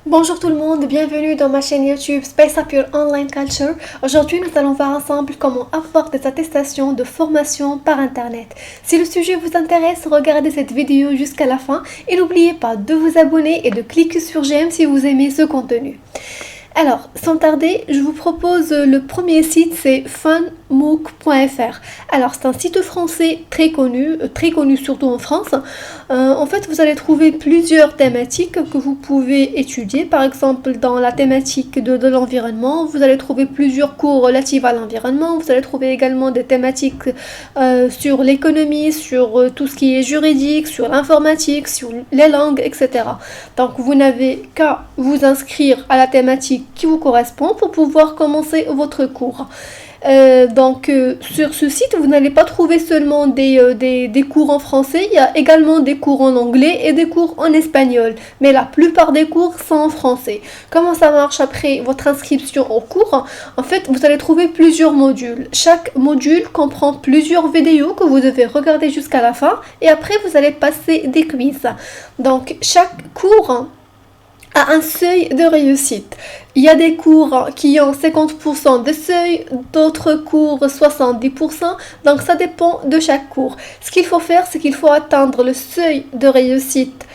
Bonjour tout le monde, bienvenue dans ma chaîne YouTube Space Up Your Online Culture. Aujourd'hui, nous allons voir ensemble comment avoir des attestations de formation par internet. Si le sujet vous intéresse, regardez cette vidéo jusqu'à la fin et n'oubliez pas de vous abonner et de cliquer sur j'aime si vous aimez ce contenu. Alors, sans tarder, je vous propose le premier site, c'est funmook.fr. Alors, c'est un site français très connu surtout en France. En fait, vous allez trouver plusieurs thématiques que vous pouvez étudier. Par exemple, dans la thématique de l'environnement, vous allez trouver plusieurs cours relatifs à l'environnement. Vous allez trouver également des thématiques sur l'économie, sur tout ce qui est juridique, sur l'informatique, sur les langues, etc. Donc, vous n'avez qu'à vous inscrire à la thématique qui vous correspond pour pouvoir commencer votre cours. Sur ce site, vous n'allez pas trouver seulement des cours en français, il y a également des cours en anglais et des cours en espagnol, mais la plupart des cours sont en français. Comment ça marche après votre inscription au cours? En fait, vous allez trouver plusieurs modules. Chaque module comprend plusieurs vidéos que vous devez regarder jusqu'à la fin et après vous allez passer des quiz. Donc, chaque cours a un seuil de réussite. Il y a des cours qui ont 50% de seuil, d'autres cours 70%, donc ça dépend de chaque cours. Ce qu'il faut faire, c'est qu'il faut atteindre le seuil de réussite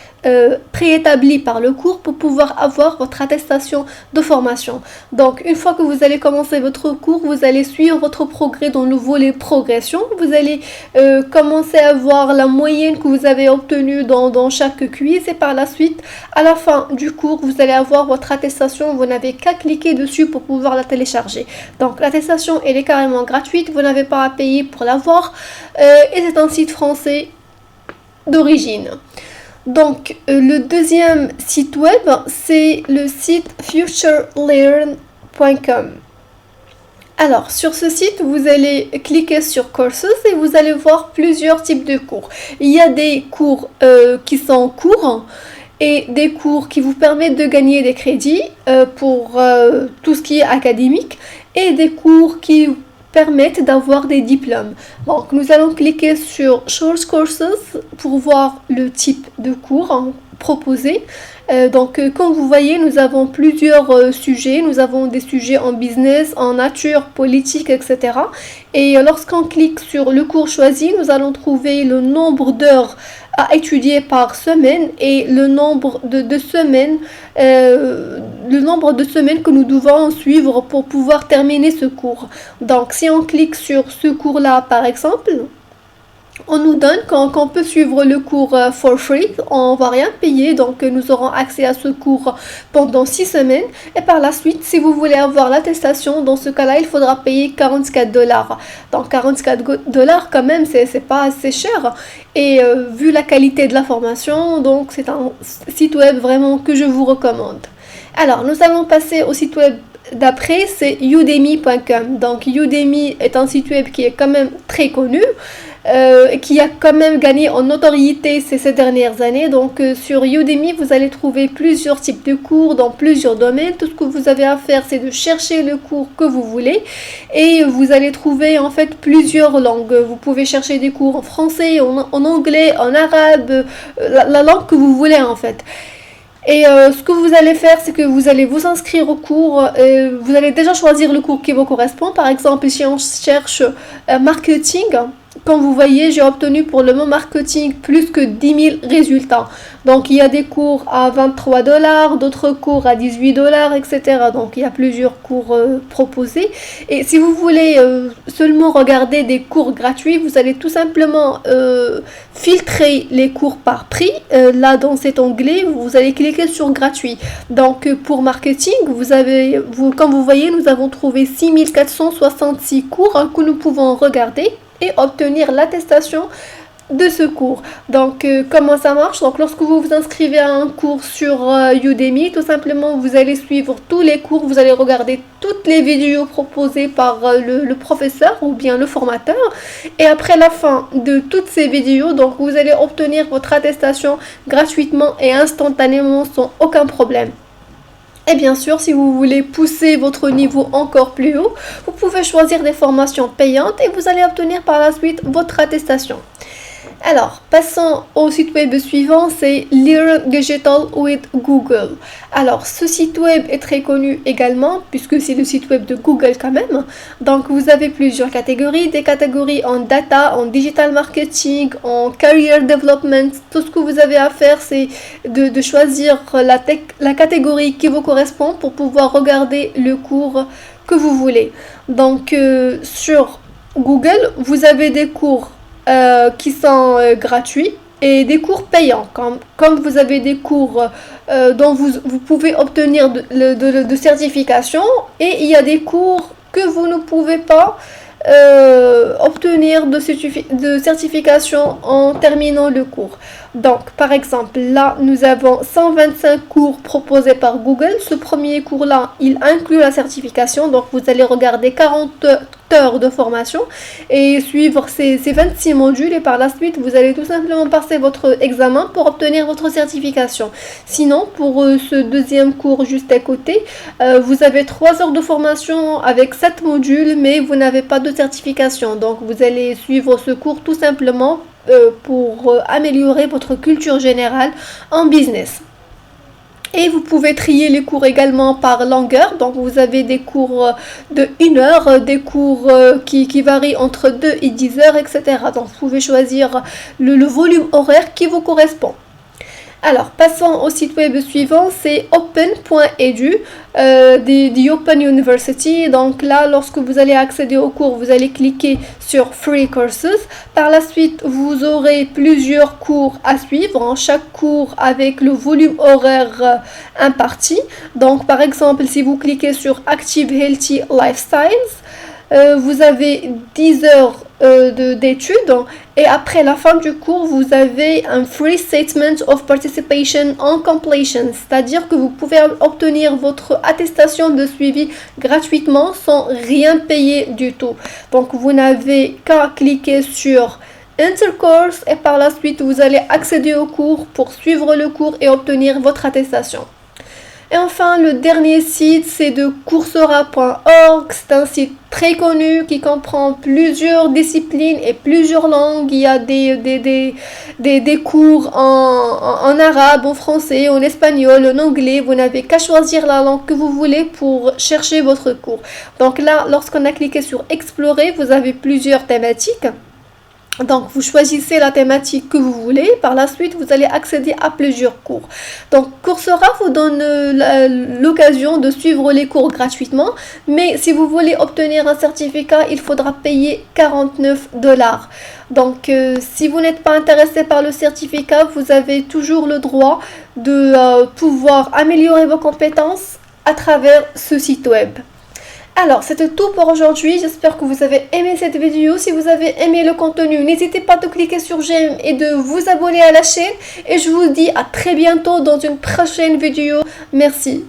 préétabli par le cours pour pouvoir avoir votre attestation de formation. Donc, une fois que vous allez commencer votre cours, vous allez suivre votre progrès dans le volet progression. Vous allez commencer à voir la moyenne que vous avez obtenue dans chaque quiz et par la suite, à la fin du cours, vous allez avoir votre attestation. Vous n'avez qu'à cliquer dessus pour pouvoir la télécharger. Donc, l'attestation, elle est carrément gratuite. Vous n'avez pas à payer pour l'avoir et c'est un site français d'origine. Donc, le deuxième site web, c'est le site futurelearn.com. Alors, sur ce site, vous allez cliquer sur Courses et vous allez voir plusieurs types de cours. Il y a des cours qui sont courts et des cours qui vous permettent de gagner des crédits pour tout ce qui est académique et des cours qui permettent d'avoir des diplômes. Donc, nous allons cliquer sur Short Courses pour voir le type de cours proposé. Comme vous voyez, nous avons plusieurs sujets. Nous avons des sujets en business, en nature, politique, etc. Et lorsqu'on clique sur le cours choisi, nous allons trouver le nombre d'heures à étudier par semaine et le nombre de semaines que nous devons suivre pour pouvoir terminer ce cours. Donc, si on clique sur ce cours-là, par exemple, on nous donne qu'on peut suivre le cours for free, on ne va rien payer, donc nous aurons accès à ce cours pendant 6 semaines. Et par la suite, si vous voulez avoir l'attestation, dans ce cas-là, il faudra payer $44. Donc $44 quand même, c'est pas assez cher. Et vu la qualité de la formation, donc c'est un site web vraiment que je vous recommande. Alors, nous allons passer au site web d'après, c'est udemy.com. Donc Udemy est un site web qui est quand même très connu. Qui a quand même gagné en notoriété ces dernières années. Donc sur Udemy, vous allez trouver plusieurs types de cours dans plusieurs domaines. Tout ce que vous avez à faire, c'est de chercher le cours que vous voulez et vous allez trouver en fait plusieurs langues. Vous pouvez chercher des cours en français, en anglais, en arabe, la langue que vous voulez en fait. Et ce que vous allez faire, c'est que vous allez vous inscrire au cours. Vous allez déjà choisir le cours qui vous correspond. Par exemple, si on cherche marketing, comme vous voyez, j'ai obtenu pour le mot marketing plus que 10 000 résultats. Donc, il y a des cours à $23, d'autres cours à $18, etc. Donc, il y a plusieurs cours proposés. Et si vous voulez seulement regarder des cours gratuits, vous allez tout simplement filtrer les cours par prix. Là, dans cet onglet, vous allez cliquer sur gratuit. Donc, pour marketing, comme vous voyez, nous avons trouvé 6466 cours que nous pouvons regarder et obtenir l'attestation de ce cours. Donc, comment ça marche? Donc, lorsque vous vous inscrivez à un cours sur Udemy, tout simplement, vous allez suivre tous les cours, vous allez regarder toutes les vidéos proposées par le professeur ou bien le formateur. Et après la fin de toutes ces vidéos, donc, vous allez obtenir votre attestation gratuitement et instantanément sans aucun problème. Et bien sûr, si vous voulez pousser votre niveau encore plus haut, vous pouvez choisir des formations payantes et vous allez obtenir par la suite votre attestation. Alors, passons au site web suivant, c'est Learn Digital with Google. Alors, ce site web est très connu également, puisque c'est le site web de Google quand même. Donc, vous avez plusieurs catégories, des catégories en data, en digital marketing, en career development. Tout ce que vous avez à faire, c'est de choisir la catégorie qui vous correspond pour pouvoir regarder le cours que vous voulez. Donc, sur Google, vous avez des cours qui sont gratuits et des cours payants. Comme vous avez des cours dont vous pouvez obtenir de certification et il y a des cours que vous ne pouvez pas obtenir de certification en terminant le cours. Donc, par exemple, là, nous avons 125 cours proposés par Google. Ce premier cours-là, il inclut la certification. Donc, vous allez regarder 40 heures de formation et suivre ces 26 modules. Et par la suite, vous allez tout simplement passer votre examen pour obtenir votre certification. Sinon, pour ce deuxième cours juste à côté, vous avez 3 heures de formation avec 7 modules, mais vous n'avez pas de certification. Donc, vous allez suivre ce cours tout simplement pour améliorer votre culture générale en business. Et vous pouvez trier les cours également par longueur. Donc, vous avez des cours de 1 heure, des cours qui varient entre 2 et 10 heures, etc. Donc, vous pouvez choisir le volume horaire qui vous correspond. Alors, passons au site web suivant, c'est open.edu, the Open University. Donc là, lorsque vous allez accéder au cours, vous allez cliquer sur Free Courses. Par la suite, vous aurez plusieurs cours à suivre, chaque cours avec le volume horaire imparti. Donc, par exemple, si vous cliquez sur Active Healthy Lifestyles, vous avez 10 heures d'études et après la fin du cours, vous avez un Free Statement of Participation on Completion, c'est-à-dire que vous pouvez obtenir votre attestation de suivi gratuitement sans rien payer du tout. Donc, vous n'avez qu'à cliquer sur Intercourse et par la suite, vous allez accéder au cours pour suivre le cours et obtenir votre attestation. Et enfin, le dernier site, c'est de Coursera.org. C'est un site très connu qui comprend plusieurs disciplines et plusieurs langues. Il y a des cours en arabe, en français, en espagnol, en anglais. Vous n'avez qu'à choisir la langue que vous voulez pour chercher votre cours. Donc là, lorsqu'on a cliqué sur Explorer, vous avez plusieurs thématiques. Donc, vous choisissez la thématique que vous voulez. Par la suite, vous allez accéder à plusieurs cours. Donc, Coursera vous donne l'occasion de suivre les cours gratuitement. Mais si vous voulez obtenir un certificat, il faudra payer 49 $. Donc, si vous n'êtes pas intéressé par le certificat, vous avez toujours le droit de pouvoir améliorer vos compétences à travers ce site web. Alors, c'était tout pour aujourd'hui. J'espère que vous avez aimé cette vidéo. Si vous avez aimé le contenu, n'hésitez pas de cliquer sur j'aime et de vous abonner à la chaîne. Et je vous dis à très bientôt dans une prochaine vidéo. Merci.